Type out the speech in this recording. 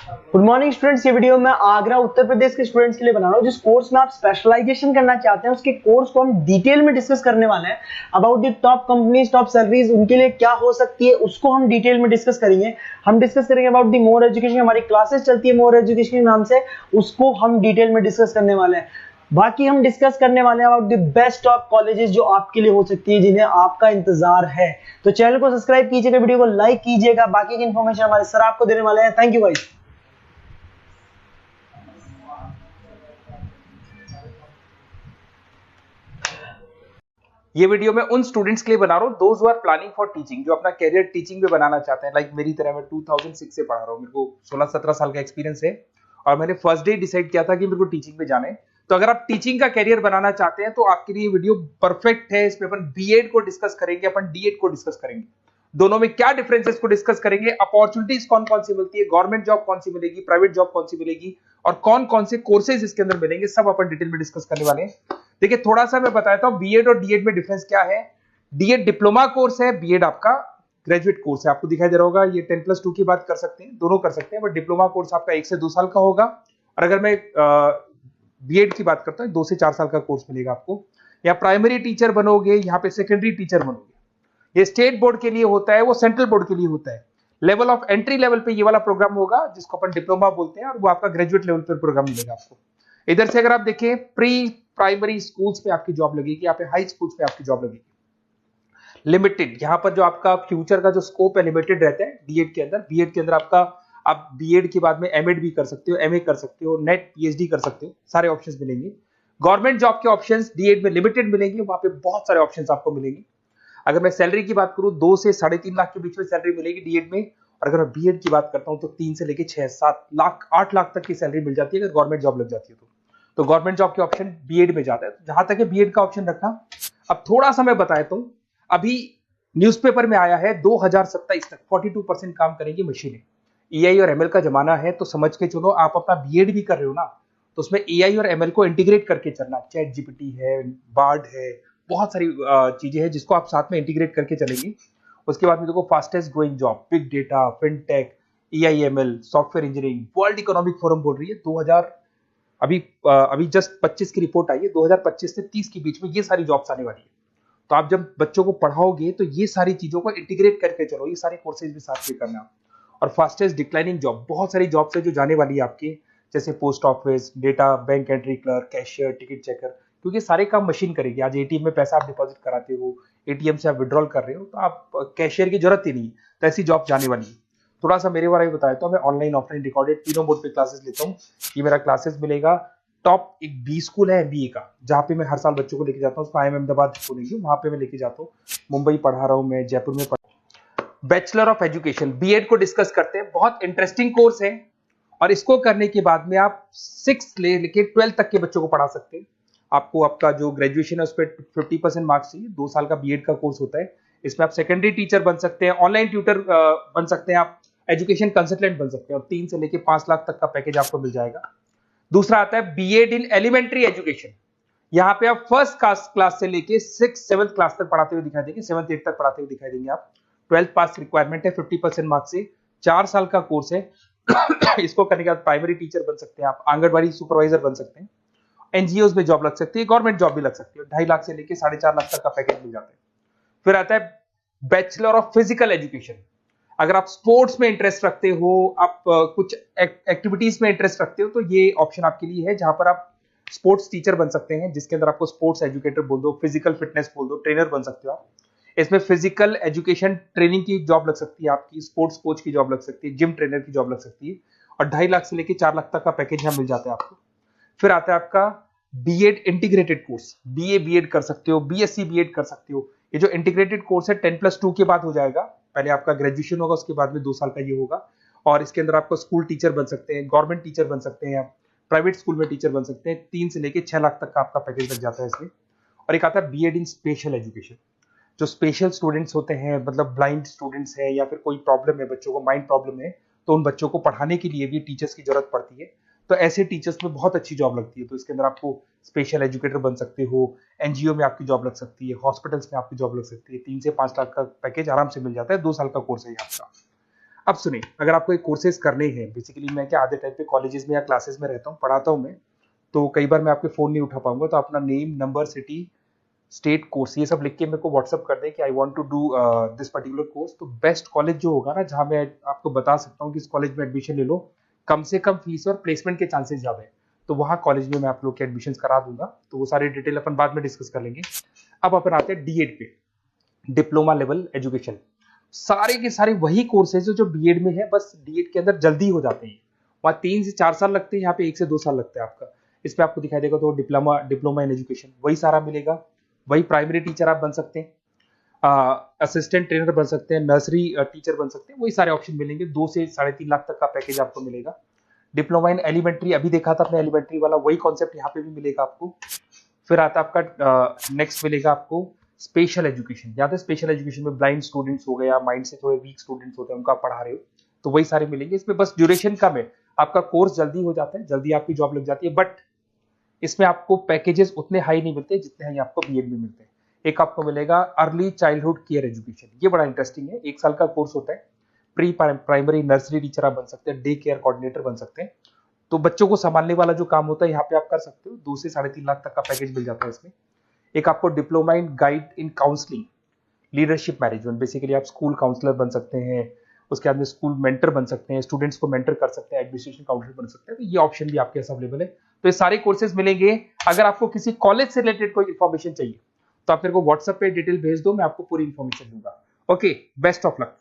Good morning students. ये video मैं आगरा उत्तर प्रदेश के स्टूडेंट्स के लिए बना रहा हूँ। जिस कोर्स में आप स्पेशलाइजेशन करना चाहते हैं उसके कोर्स को हम डिटेल में डिस्कस करने वाले हैं। About the top companies, top salaries, उनके लिए क्या हो सकती है उसको हम डिटेल में डिस्कस करेंगे। हम डिस्कस करेंगे अबाउट द मोर एजुकेशन, हमारी क्लासेस चलती है मोर एजुकेशन के नाम से, उसको हम डिटेल में डिस्कस करने वाले हैं। बाकी हम डिस्कस करने वाले हैं about the best top colleges जो आपके लिए हो सकती है, जिन्हें आपका इंतजार है। तो चैनल को सब्सक्राइब कीजिएगा, वीडियो को लाइक कीजिएगा। बाकी की इन्फॉर्मेशन हमारे सर आपको देने वाले हैं। Thank you guys. ये वीडियो मैं उन स्टूडेंट्स के लिए बना रहा हूँ those who are planning for teaching, जो अपना कैरियर टीचिंग में बनाना चाहते हैं। लाइक मेरी तरह मैं 2006 से पढ़ा रहा हूँ, मेरे को 16-17 साल का एक्सपीरियंस है और मैंने फर्स्ट डे डिसाइड किया था कि मेरे को टीचिंग में जाना है। तो अगर आप टीचिंग का कैरियर बनाना चाहते हैं तो आपके लिए वीडियो परफेक्ट है। इसमें अपन बीएड को डिस्कस करेंगे, अपन डीएड को डिस्कस करेंगे, दोनों में क्या डिफरेंसेस को डिस्कस करेंगे, अपॉर्चुनिटीज कौन कौन सी मिलती है, गवर्नमेंट जॉब कौन सी मिलेगी, प्राइवेट जॉब कौन सी मिलेगी और कौन कौन से कोर्सेज इसके अंदर मिलेंगे, सब अपन डिटेल में डिस्कस करने वाले हैं। देखिए थोड़ा सा मैं बताता हूं बीएड और डीएड में डिफरेंस क्या है। डीएड डिप्लोमा कोर्स है, बीएड आपका ग्रेजुएट कोर्स है। आपको दिखाई दे रहा होगा ये 10+2 की बात कर सकते हैं, दोनों कर सकते हैं, बट डिप्लोमा कोर्स आपका 1 से 2 साल का होगा और अगर मैं बीएड की बात करता हूँ 2 से 4 साल का कोर्स मिलेगा आपको। या प्राइमरी टीचर बनोगे, यहाँ पे सेकेंडरी टीचर बनोगे। ये स्टेट बोर्ड के लिए होता है, वो सेंट्रल बोर्ड के लिए होता है। लेवल ऑफ एंट्री लेवल पे ये वाला प्रोग्राम होगा जिसको अपन डिप्लोमा बोलते हैं और वो आपका ग्रेजुएट लेवल पर प्रोग्राम मिलेगा आपको। इधर से अगर आप देखें प्री प्राइमरी स्कूल्स पे आपकी जॉब लगेगी, यहाँ पे हाई स्कूल्स पे आपकी जॉब लगेगी। लिमिटेड, यहाँ पर जो आपका फ्यूचर का जो स्कोप है लिमिटेड रहता है डीएड के अंदर। बीएड के अंदर आपका आप बीएड के बाद में एमएड भी कर सकते हो, एमए कर सकते हो, नेट पीएचडी कर सकते हो, सारे ऑप्शंस मिलेंगे। गवर्नमेंट जॉब के ऑप्शंस डीएड में लिमिटेड मिलेंगे, वहां पे बहुत सारे ऑप्शंस आपको मिलेंगे। अगर मैं सैलरी की बात करूं 2 से 3.5 लाख के बीच में सैलरी मिलेगी डीएड में, और अगर मैं बीएड की बात करता हूं तो 3 से लेके 6-7 लाख 8 लाख तक की सैलरी मिल जाती है अगर गवर्नमेंट जॉब लग जाती है तो गवर्नमेंट जॉब के ऑप्शन बीएड में जाता है। तो जहां तक है बीएड का ऑप्शन रखना। अब थोड़ा सा मैं बताता हूं, अभी न्यूज़पेपर में आया है 2027 तक 42% काम करेंगी मशीनें। एआई और एमएल का जमाना है, तो समझ के चलो आप अपना बीएड भी कर रहे हो ना, तो उसमें एआई और एमएल को इंटीग्रेट करके चलना। चैट जीपीटी है, बार्ड है, बहुत सारी चीजें हैं जिसको आप साथ में इंटीग्रेट करके चलेंगे। उसके बाद में देखो fastest growing job, big data, fintech, AIML, software engineering. World economic forum बोल रही है 2000 अभी जस्ट 25 की रिपोर्ट आई है, 2025 से 30 के बीच में ये सारी जॉब्स आने वाली है। तो आप जब बच्चों को पढ़ाओगे तो ये सारी चीजों को इंटीग्रेट करके चलो, ये सारे कोर्सेज भी साथ में करना। और फास्टेस्ट डिक्लाइनिंग जॉब, बहुत सारी जॉब्स है जो जाने वाली है आपकी, जैसे post office, data, bank entry clerk, cashier, ticket checker, क्योंकि सारे काम मशीन करेगी। आज एटीएम में पैसा आप डिपॉजिट कराते हो, एटीएम से आप विड्रॉल कर रहे हो, तो आप कैशियर की जरूरत ही नहीं, तो ऐसी जॉब जाने वाली है। थोड़ा सा मेरे बारे में बताया तो मैं ऑनलाइन ऑफलाइन रिकॉर्डेड तीनों मोड पे क्लासेस लेता हूँ। ये मेरा क्लासेस मिलेगा टॉप एक बी स्कूल है एमबीए का, जहाँ पे मैं हर साल बच्चों को लेके जाता हूँ। IIM अहमदाबाद खोलेंगे, वहां पे मैं लेके जाता हूँ। मुंबई पढ़ा रहा हूँ मैं, जयपुर में बैचलर ऑफ एजुकेशन बीएड को डिस्कस करते हैं। बहुत इंटरेस्टिंग कोर्स है और इसको करने के बाद में आप 6 लेके 12 तक के बच्चों को पढ़ा सकते हैं। आपको आपका जो ग्रेजुएशन है उस पर 50% मार्क्स चाहिए। 2 साल का बीएड का कोर्स होता है। इसमें आप सेकेंडरी टीचर बन सकते हैं, ऑनलाइन ट्यूटर बन सकते हैं, आप एजुकेशन कंसल्टेंट बन सकते हैं और 3 से लेके 5 लाख तक का पैकेज आपको मिल जाएगा। दूसरा आता है बीएड इन एलिमेंट्री एजुकेशन। यहाँ पे आप फर्स्ट क्लास से लेके 6-7 क्लास तक पढ़ाते हुए दिखाई देंगे, 7-8 तक पढ़ाते हुए दिखाई देंगे आप। 12th पास रिक्वायरमेंट है, 50% मार्क्स से, 4 साल का कोर्स है। इसको करने के बाद प्राइमरी टीचर बन सकते हैं आप, आंगनबाड़ी सुपरवाइजर बन सकते हैं, एनजीओ में जॉब लग सकती है, गवर्नमेंट जॉब भी लग सकती है। 2.5 लाख से लेके 4.5 लाख तक का पैकेज मिल जाता है। फिर आता है बैचलर ऑफ फिजिकल एजुकेशन। अगर आप स्पोर्ट्स में इंटरेस्ट रखते हो, आप कुछ एक्टिविटीज में इंटरेस्ट रखते हो, तो ये ऑप्शन आपके लिए है, जहां पर आप स्पोर्ट्स टीचर बन सकते हैं, जिसके अंदर आपको स्पोर्ट्स एजुकेटर बोल दो, फिजिकल फिटनेस बोल दो, ट्रेनर बन सकते हो आप। इसमें फिजिकल एजुकेशन ट्रेनिंग की जॉब लग सकती है आपकी, स्पोर्ट्स कोच की जॉब लग सकती है, जिम ट्रेनर की जॉब लग सकती है, और 2.5 लाख से लेकर 4 लाख तक का पैकेज यहाँ मिल जाता है आपको। फिर आता है आपका BEd integrated course, BA BEd कर सकते हो, बीएससी बीएड कर सकते हो। ये जो इंटीग्रेटेड कोर्स है 10+2 के बाद हो जाएगा। पहले आपका ग्रेजुएशन होगा, उसके बाद में 2 साल का ये होगा, और इसके अंदर आपको स्कूल टीचर बन सकते हैं, गवर्नमेंट टीचर बन सकते हैं, आप प्राइवेट स्कूल में टीचर बन सकते हैं। 3 से लेके 6 लाख तक का आपका पैकेज लग जाता है इसमें। और एक आता है बीएड इन स्पेशल एजुकेशन। जो स्पेशल स्टूडेंट्स होते हैं, मतलब ब्लाइंड स्टूडेंट्स हैं या फिर कोई प्रॉब्लम है, बच्चों को माइंड प्रॉब्लम है, तो उन बच्चों को पढ़ाने के लिए भी टीचर्स की जरूरत पड़ती है। तो ऐसे टीचर्स में बहुत अच्छी जॉब लगती है। तो इसके अंदर आपको स्पेशल एजुकेटर बन सकते हो, एनजीओ में आपकी जॉब लग सकती है, हॉस्पिटल्स में आपकी जॉब लग सकती है। 3 से 5 लाख का पैकेज आराम से मिल जाता है। 2 साल का कोर्स है ये आपका। अब सुनिए, अगर आपको एक कोर्सेज करने हैं, बेसिकली मैं क्या आधे टाइम पे कॉलेजेस में या क्लासेस में रहता हूँ, पढ़ाता हूँ मैं, तो कई बार मैं आपके फोन नहीं उठा पाऊंगा, तो अपना name, number, city, state, course, ये सब लिख के मेरे को व्हाट्सअप कर दें कि I want to do this particular course. तो बेस्ट कॉलेज जो होगा ना, जहां मैं आपको बता सकता हूँ कि इस कॉलेज में एडमिशन ले लो, कम से कम फीस और प्लेसमेंट के चांसेस ज्यादा है, तो वहां कॉलेज में मैं आप लोग के एडमिशन करा दूंगा। तो वो सारी डिटेल अपन बाद में डिस्कस कर लेंगे। अब अपन आते हैं डीएड पे, डिप्लोमा लेवल एजुकेशन। सारे के सारे वही कोर्सेज जो बीएड में है, बस डीएड के अंदर जल्दी हो जाते हैं। वहाँ 3 से 4 साल लगते हैं, यहाँ पे 1 से 2 साल लगता है आपका। इस पे आपको दिखाई देगा तो डिप्लोमा डिप्लोमा इन एजुकेशन वही सारा मिलेगा। वही प्राइमरी टीचर आप बन सकते हैं, असिस्टेंट ट्रेनर बन सकते हैं, नर्सरी टीचर बन सकते हैं, वही सारे ऑप्शन मिलेंगे। 2 से 3.5 लाख तक का पैकेज आपको मिलेगा। डिप्लोमा इन एलिमेंट्री अभी देखा था अपने, एलिमेंट्री वाला वही कॉन्सेप्ट यहाँ पे भी मिलेगा आपको। फिर आता है आपका नेक्स्ट मिलेगा आपको स्पेशल एजुकेशन। यहाँ पे स्पेशल एजुकेशन में ब्लाइंड स्टूडेंट्स हो गए या माइंड से थोड़े वीक स्टूडेंट्स होते हैं, उनका पढ़ा रहे हो, तो वही सारे मिलेंगे। इसमें बस ड्यूरेशन कम है, आपका कोर्स जल्दी हो जाता है, जल्दी आपकी जॉब लग जाती है, बट इसमें आपको पैकेजेस उतने हाई नहीं मिलते जितने हैं आपको बीएड में मिलते हैं। एक आपको मिलेगा अर्ली चाइल्डहुड केयर एजुकेशन, ये बड़ा इंटरेस्टिंग है। 1 साल का कोर्स होता है। प्री प्राइमरी नर्सरी टीचर आप बन सकते हैं, डे केयर कोऑर्डिनेटर बन सकते हैं। तो बच्चों को संभालने वाला जो काम होता है यहाँ पे आप कर सकते हो। 2 से 3.5 लाख तक का पैकेज मिल जाता है इसमें। एक आपको diploma in guide in counselling leadership management, basically आप स्कूल काउंसलर बन सकते हैं, उसके बाद में स्कूल मेंटर बन सकते हैं, स्टूडेंट्स को मेंटर कर सकते हैं, एडमिनिस्ट्रेशन काउंसलर बन सकते हैं। तो ये ऑप्शन भी आपके पास अवेलेबल है। तो ये सारे कोर्सेज मिलेंगे। अगर आपको किसी कॉलेज से रिलेटेड कोई इन्फॉर्मेशन चाहिए तो आप मेरे को व्हाट्सएप पे डिटेल भेज दो, मैं आपको पूरी इन्फॉर्मेशन दूंगा। Okay, best of luck.